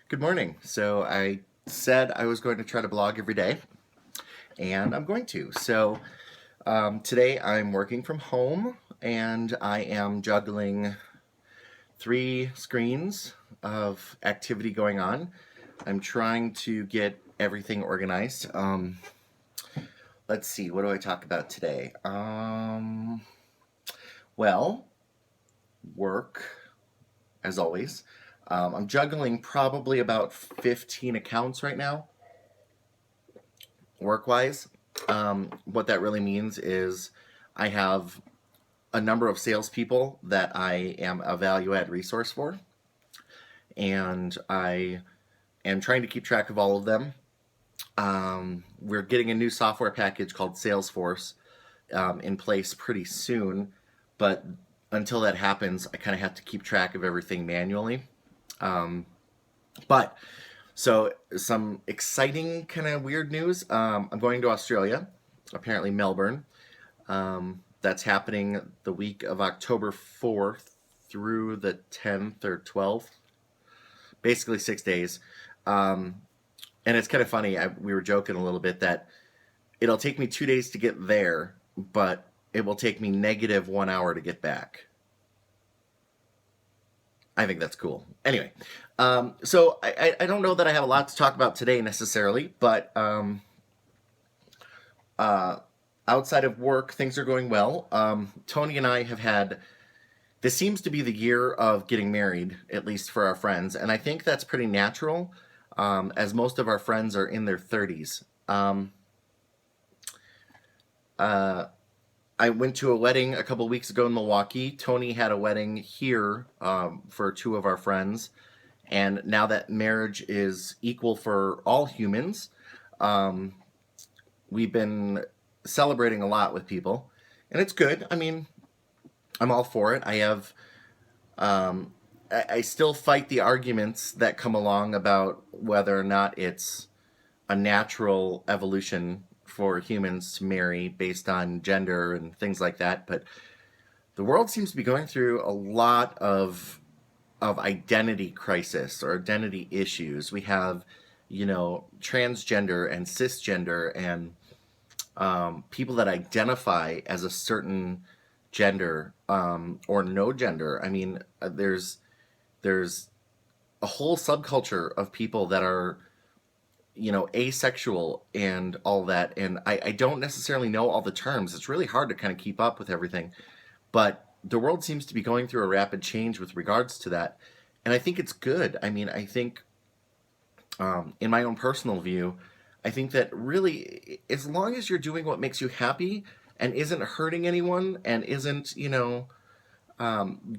Good morning. So I said I was going to try to blog every day, and I'm going to. Today I'm working from home, and I am juggling three screens of activity going on. I'm trying to get everything organized. Let's see, what do I talk about today? Well, work, as always. I'm juggling probably about 15 accounts right now work wise. What that really means is I have a number of salespeople that I am a value add resource for, and I am trying to keep track of all of them. We're getting a new software package called Salesforce in place pretty soon, but until that happens, I kind of have to keep track of everything manually. But So, some exciting kind of weird news. I'm going to Australia, apparently Melbourne. That's happening the week of October 4th through the 10th or 12th, basically 6 days. Um, and it's kind of funny. We were joking a little bit that it'll take me 2 days to get there, but it will take me negative 1 hour to get back. I think that's cool. Anyway, I don't know that I have a lot to talk about today necessarily, but uh, outside of work, things are going well. Tony and I have had, this seems to be the year of getting married, at least for our friends, and I think that's pretty natural, as most of our friends are in their 30s. Uh, I went to a wedding a couple weeks ago in Milwaukee. Tony had a wedding here for two of our friends. And now that marriage is equal for all humans, um, we've been celebrating a lot with people. And it's good. I mean, I'm all for it. Um, I still fight the arguments that come along about whether or not it's a natural evolution for humans to marry based on gender and things like that. But the world seems to be going through a lot of identity crisis or identity issues. We have, transgender and cisgender and people that identify as a certain gender or no gender. I mean, there's a whole subculture of people that are asexual and all that. And I don't necessarily know all the terms. It's really hard to kind of keep up with everything. But the world seems to be going through a rapid change with regards to that. And I think it's good. I mean, I think, in my own personal view, I think that really, as long as you're doing what makes you happy and isn't hurting anyone and isn't,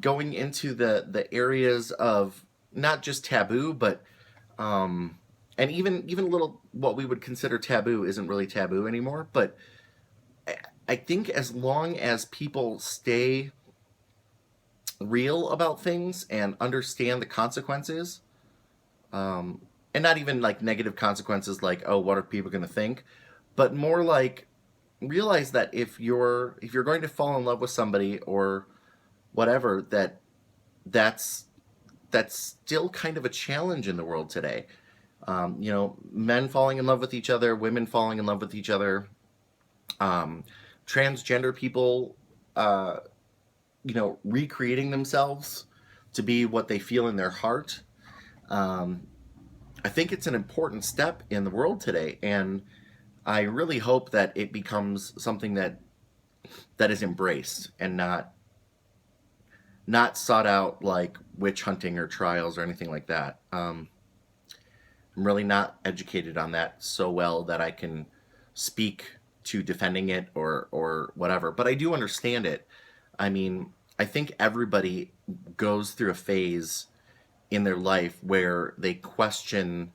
going into the areas of not just taboo, but and even a little what we would consider taboo isn't really taboo anymore. But I think as long as people stay real about things and understand the consequences, and not even like negative consequences like, oh, what are people going to think, but more like realize that if you're going to fall in love with somebody or whatever, that's that's still kind of a challenge in the world today. Men falling in love with each other, women falling in love with each other, um, transgender people, uh, recreating themselves to be what they feel in their heart. Um, I think it's an important step in the world today, and I really hope that it becomes something that is embraced and not sought out like witch hunting or trials or anything like that. I'm really not educated on that so well that I can speak to defending it or whatever, but I do understand it. I mean, I think everybody goes through a phase in their life where they question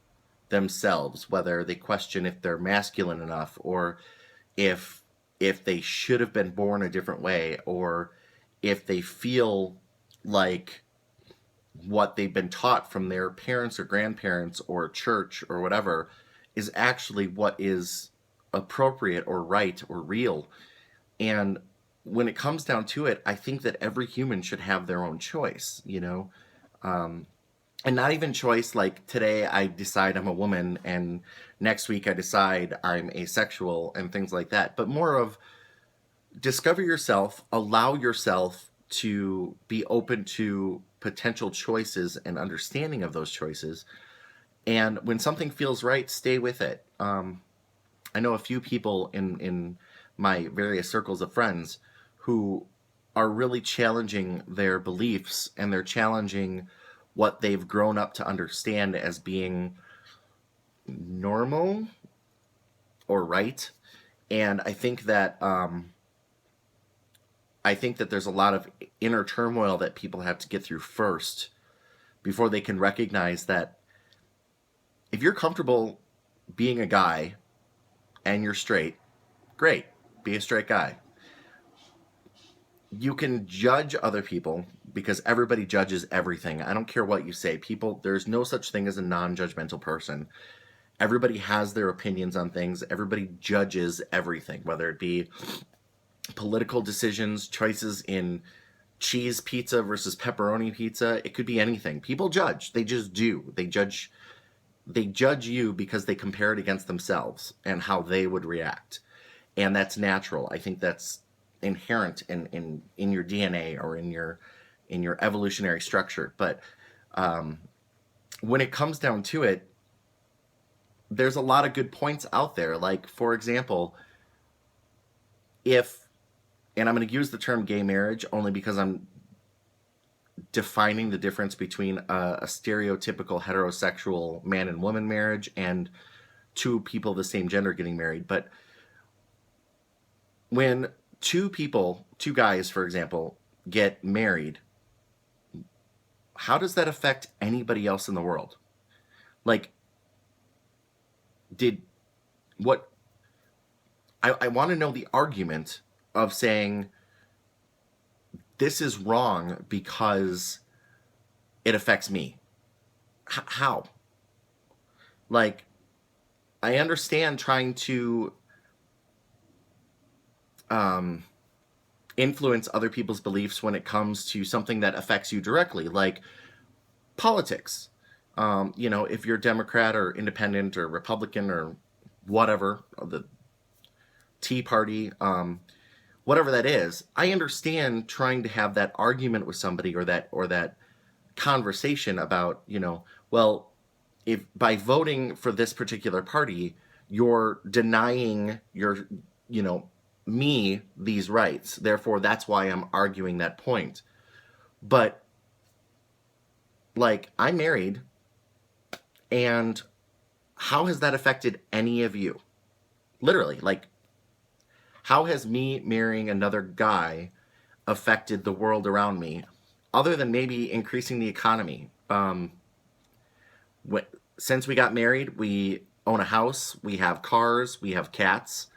themselves, whether they question if they're masculine enough or if if they should have been born a different way or if they feel like what they've been taught from their parents or grandparents or church or whatever is actually what is appropriate or right or real. And when it comes down to it, I think that every human should have their own choice. Um, And not even choice like today I decide I'm a woman and next week I decide I'm asexual and things like that, but more of discover yourself, allow yourself to be open to potential choices and understanding of those choices. And when something feels right, stay with it. I know a few people in my various circles of friends who are really challenging their beliefs and they're challenging what they've grown up to understand as being normal or right. And I think that there's a lot of inner turmoil that people have to get through first before they can recognize that if you're comfortable being a guy and you're straight, great, be a straight guy. You can judge other people because everybody judges everything. I don't care what you say. People, there's no such thing as a non-judgmental person. Everybody has their opinions on things. Everybody judges everything, whether it be political decisions, choices in cheese pizza versus pepperoni pizza. It could be anything. People judge. They just do. They judge you because they compare it against themselves and how they would react. And that's natural. I think that's inherent in your DNA or in your evolutionary structure. But when it comes down to it, there's a lot of good points out there. Like, for example, and I'm going to use the term gay marriage only because I'm defining the difference between a stereotypical heterosexual man and woman marriage and two people of the same gender getting married. But when two guys, for example, get married, how does that affect anybody else in the world? Like, I want to know the argument of saying this is wrong because it affects me. How? Like, I understand trying to influence other people's beliefs when it comes to something that affects you directly, like politics. If you're Democrat or Independent or Republican or whatever, the Tea Party, whatever that is, I understand trying to have that argument with somebody or that conversation about, well, if by voting for this particular party, you're denying me these rights. Therefore, that's why I'm arguing that point. But like, I'm married, and how has that affected any of you? Literally, like, how has me marrying another guy affected the world around me, other than maybe increasing the economy? Since we got married, we own a house, we have cars, we have cats.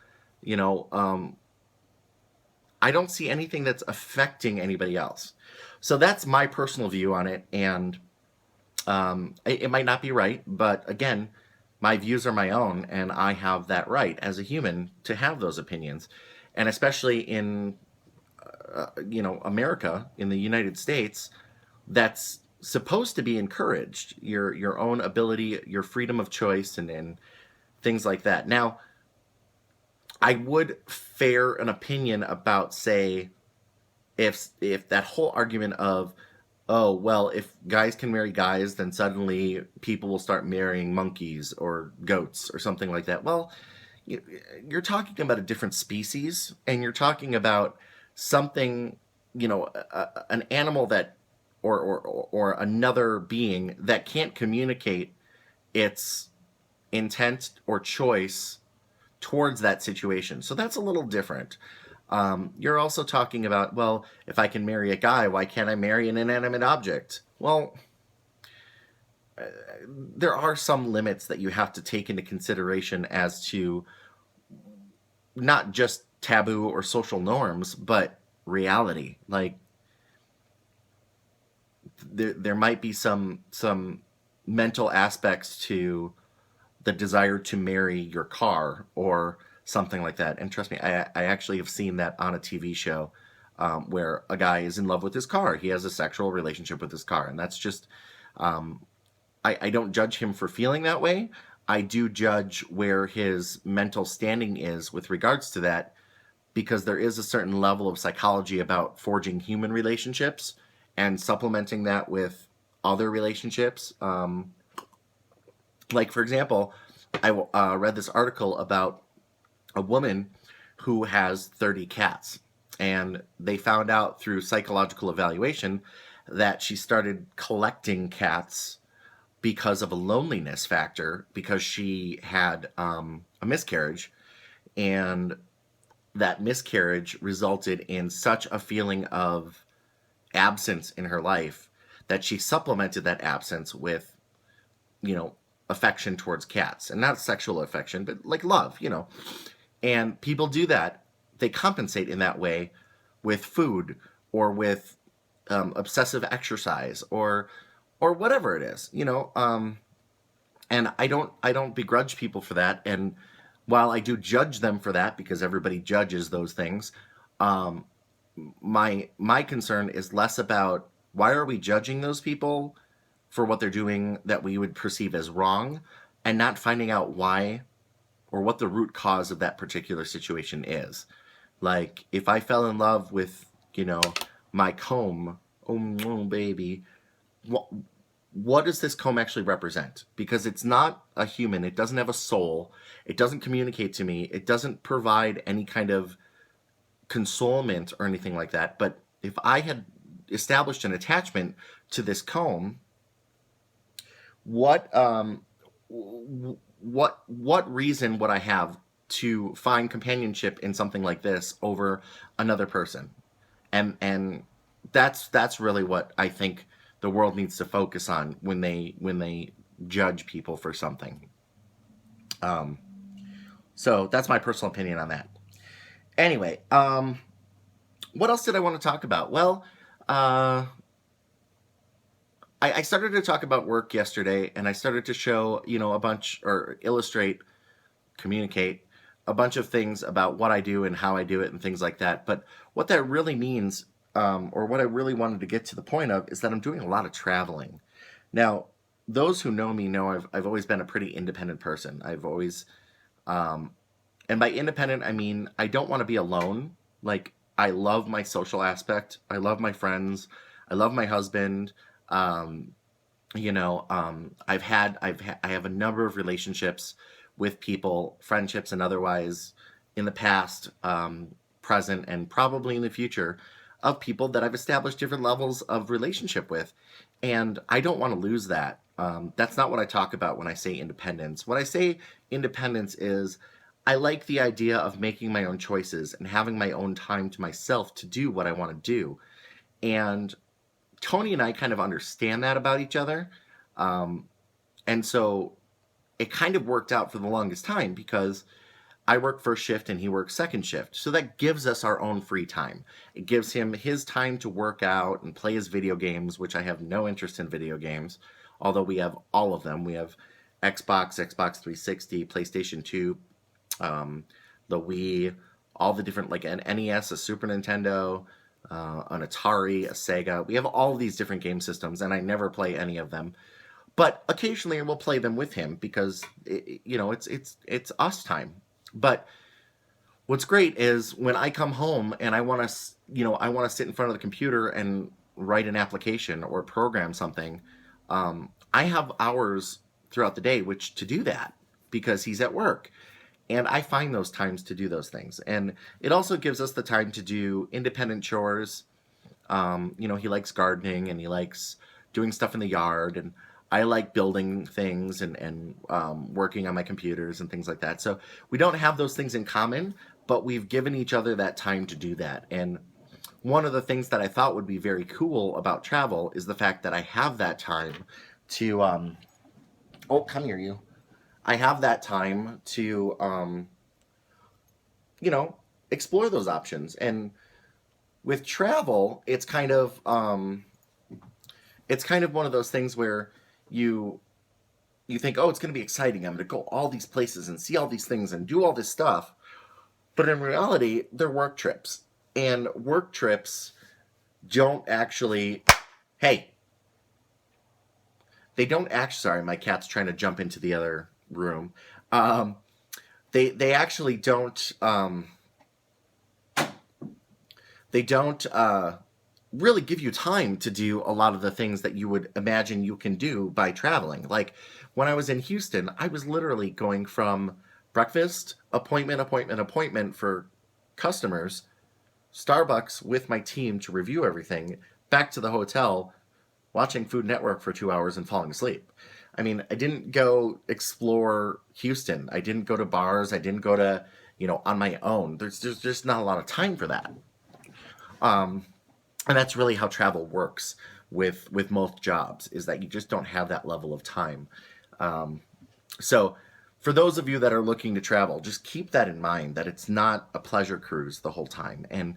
I don't see anything that's affecting anybody else. So that's my personal view on it, and it might not be right, but again, my views are my own, and I have that right as a human to have those opinions. And especially in, America, in the United States, that's supposed to be encouraged. Your own ability, your freedom of choice, and things like that. Now, I would fare an opinion about, say, if that whole argument of, oh, well, if guys can marry guys, then suddenly people will start marrying monkeys or goats or something like that. Well, you're talking about a different species, and you're talking about something, an animal that, or another being that can't communicate its intent or choice towards that situation. So that's a little different. You're also talking about, well, if I can marry a guy, why can't I marry an inanimate object? Well, there are some limits that you have to take into consideration as to not just taboo or social norms, but reality. Like, there might be some mental aspects to the desire to marry your car or something like that. And trust me, I actually have seen that on a TV show where a guy is in love with his car. He has a sexual relationship with his car, and that's just I don't judge him for feeling that way. I do judge where his mental standing is with regards to that, because there is a certain level of psychology about forging human relationships and supplementing that with other relationships. Like, for example, I read this article about a woman who has 30 cats. And they found out through psychological evaluation that she started collecting cats because of a loneliness factor, because she had a miscarriage. And that miscarriage resulted in such a feeling of absence in her life that she supplemented that absence with, you know, affection towards cats. And not sexual affection, but like love, you know. And people do that. They compensate in that way with food or with obsessive exercise or whatever it is, you know. And I don't begrudge people for that. And while I do judge them for that, because everybody judges those things, um, my concern is less about why are we judging those people for what they're doing that we would perceive as wrong, and not finding out why or what the root cause of that particular situation is. Like, if I fell in love with, you know, my comb, oh baby, what, what does this comb actually represent? Because it's not a human, it doesn't have a soul, it doesn't communicate to me, it doesn't provide any kind of consolement or anything like that. But if I had established an attachment to this comb, what what reason would I have to find companionship in something like this over another person? And that's really what I think the world needs to focus on when they judge people for something. Um, so that's my personal opinion on that. Anyway, what else did I want to talk about? Well, uh, I started to talk about work yesterday, and I started to show, you know, a bunch or illustrate, communicate a bunch of things about what I do and how I do it and things like that. But what that really means, or what I really wanted to get to the point of, is that I'm doing a lot of traveling. Now, those who know me know I've always been a pretty independent person. I've always, um, and by independent, I mean I don't want to be alone. Like, I love my social aspect. I love my friends. I love my husband. Um, I have a number of relationships with people, friendships and otherwise, in the past, present, and probably in the future, of people that I've established different levels of relationship with, and I don't want to lose that. That's not what I talk about when I say independence. When I say independence is I like the idea of making my own choices and having my own time to myself to do what I want to do. And Tony and I kind of understand that about each other. Um, and so it kind of worked out for the longest time because I work first shift and he works second shift. So that gives us our own free time. It gives him his time to work out and play his video games, which I have no interest in video games, although we have all of them. We have Xbox, Xbox 360, PlayStation 2, um, the Wii, all the different, like an NES, a Super Nintendo, an Atari, a Sega. We have all of these different game systems, and I never play any of them. But occasionally, we'll play them with him because it's us time. But what's great is when I come home and I want to sit in front of the computer and write an application or program something. I have hours throughout the day which to do that because he's at work. And I find those times to do those things. And it also gives us the time to do independent chores. He likes gardening and he likes doing stuff in the yard. And I like building things and working on my computers and things like that. So we don't have those things in common, but we've given each other that time to do that. And one of the things that I thought would be very cool about travel is the fact that I have that time to, oh, come here, you. I have that time to, explore those options. And with travel, it's kind of one of those things where you you think, oh, it's going to be exciting. I'm going to go all these places and see all these things and do all this stuff. But in reality, they're work trips. And work trips don't actually, hey, they don't actually. Sorry, my cat's trying to jump into the other room. Um, they actually don't. They don't really give you time to do a lot of the things that you would imagine you can do by traveling. Like when I was in Houston, I was literally going from breakfast, appointment for customers, Starbucks with my team to review everything, back to the hotel, watching Food Network for 2 hours and falling asleep. I mean, I didn't go explore Houston. I didn't go to bars. I didn't go to, on my own. There's just not a lot of time for that. And that's really how travel works with most jobs, is that you just don't have that level of time. So for those of you that are looking to travel, just keep that in mind, that it's not a pleasure cruise the whole time. And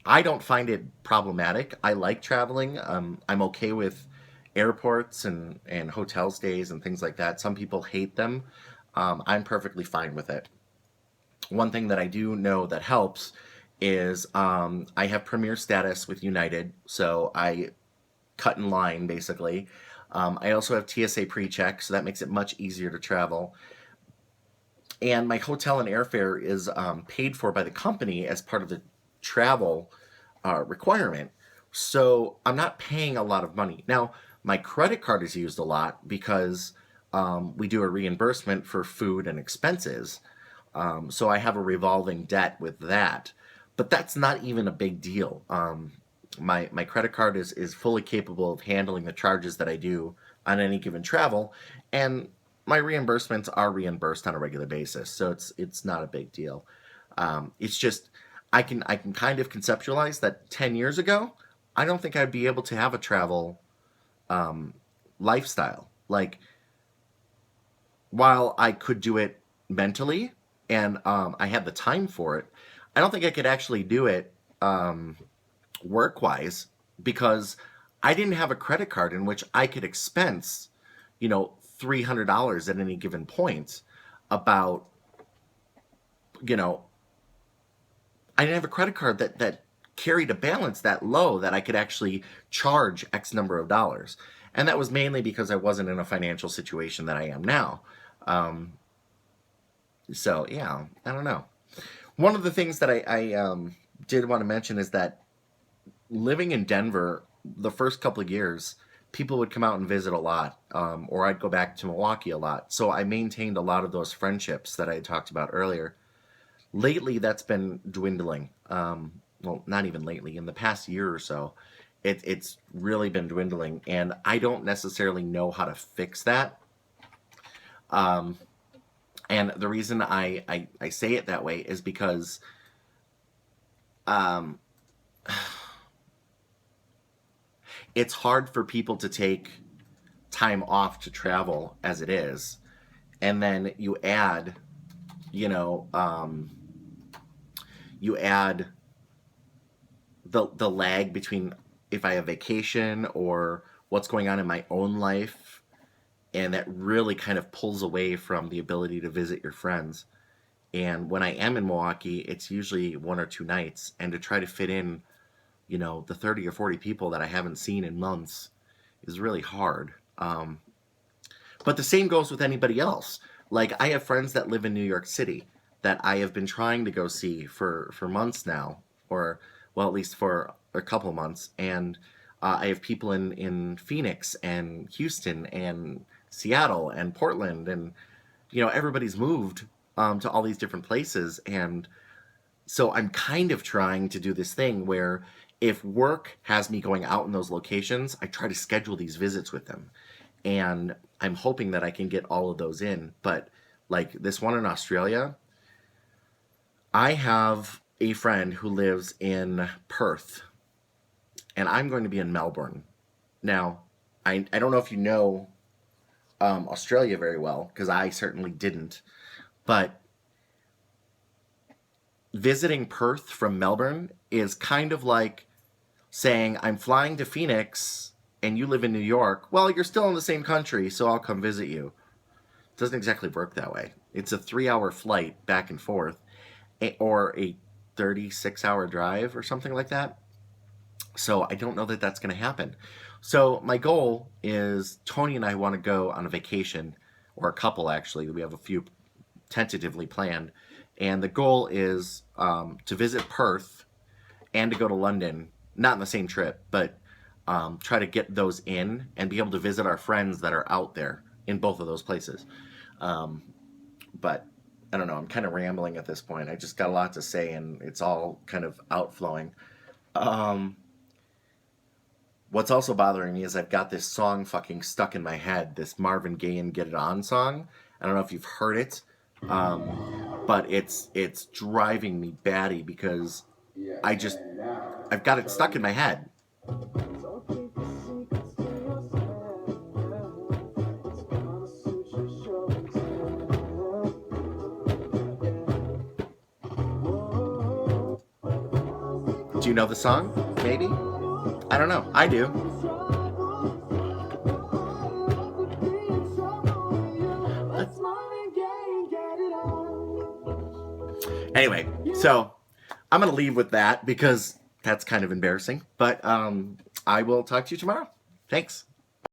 I don't find it problematic. I like traveling. I'm okay with airports and hotel stays and things like that. Some people hate them. I'm perfectly fine with it. One thing that I do know that helps is I have premier status with United, so I cut in line basically. I also have TSA pre-check, so that makes it much easier to travel. And my hotel and airfare is paid for by the company as part of the travel requirement. So I'm not paying a lot of money. Now, my credit card is used a lot because we do a reimbursement for food and expenses. So I have a revolving debt with that. But that's not even a big deal. My credit card is fully capable of handling the charges that I do on any given travel, and my reimbursements are reimbursed on a regular basis, so it's not a big deal. It's just I can kind of conceptualize that 10 years ago, I don't think I'd be able to have a travel lifestyle. Like, while I could do it mentally and I had the time for it, I don't think I could actually do it work wise, because I didn't have a credit card in which I could expense, $300 at any given point. About, you know, I didn't have a credit card that carried a balance that low that I could actually charge X number of dollars. And that was mainly because I wasn't in a financial situation that I am now. Um, so, yeah, I don't know. One of the things that I did want to mention is that living in Denver, the first couple of years, people would come out and visit a lot, or I'd go back to Milwaukee a lot. So I maintained a lot of those friendships that I had talked about earlier. Lately, that's been dwindling. Well, not even lately. In the past year or so, it's really been dwindling, and I don't necessarily know how to fix that. Um, and the reason I say it that way is because um, it's hard for people to take time off to travel as it is, and then you know, um, you add the lag between if I have vacation or what's going on in my own life, and that really kind of pulls away from the ability to visit your friends. And when I am in Milwaukee, it's usually 1 or 2 nights, and to try to fit in, the 30 or 40 people that I haven't seen in months is really hard. But the same goes with anybody else. Like, I have friends that live in New York City that I have been trying to go see for months now, or, well, at least for a couple months. And I have people in Phoenix and Houston and Seattle and Portland, and, everybody's moved to all these different places. And so I'm kind of trying to do this thing where if work has me going out in those locations, I try to schedule these visits with them. And I'm hoping that I can get all of those in. But like this one in Australia, I have a friend who lives in Perth, and I'm going to be in Melbourne. Now, I don't know if you know Australia very well, because I certainly didn't. But visiting Perth from Melbourne is kind of like saying, I'm flying to Phoenix and you live in New York. Well, you're still in the same country, so I'll come visit you. It doesn't exactly work that way. It's a 3-hour flight back and forth, or a 36-hour drive or something like that. So I don't know that that's going to happen. So my goal is Tony and I want to go on a vacation, or a couple actually. We have a few tentatively planned, and the goal is to visit Perth and to go to London, not in the same trip, but try to get those in and be able to visit our friends that are out there in both of those places. But I don't know. I'm kind of rambling at this point. I just got a lot to say, and it's all kind of outflowing. Um, what's also bothering me is I've got this song fucking stuck in my head. This Marvin Gaye and Get It On song. I don't know if you've heard it, but it's driving me batty because I just I've got it stuck in my head. Do you know the song? Maybe? I don't know. I do. Anyway, so I'm going to leave with that because that's kind of embarrassing. But I will talk to you tomorrow. Thanks.